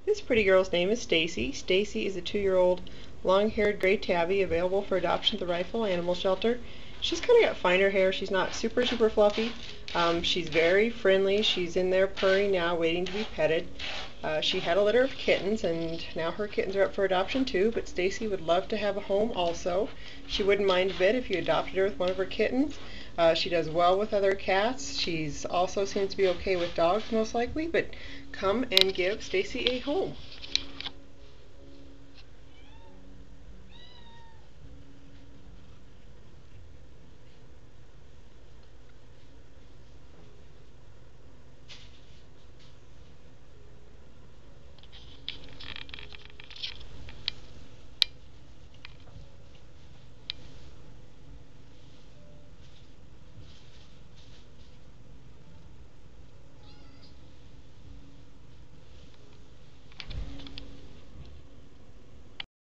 This pretty girl's name is Stacey. Stacey is a 2-year-old long-haired gray tabby available for adoption at the Rifle Animal Shelter. She's kind of got finer hair. She's not super fluffy. She's very friendly. She's in there purring now, waiting to be petted. She had a litter of kittens, and now her kittens are up for adoption too, but Stacey would love to have a home also. She wouldn't mind a bit if you adopted her with one of her kittens. She does well with other cats. She's also seems to be okay with dogs most likely, but come and give Stacey a home.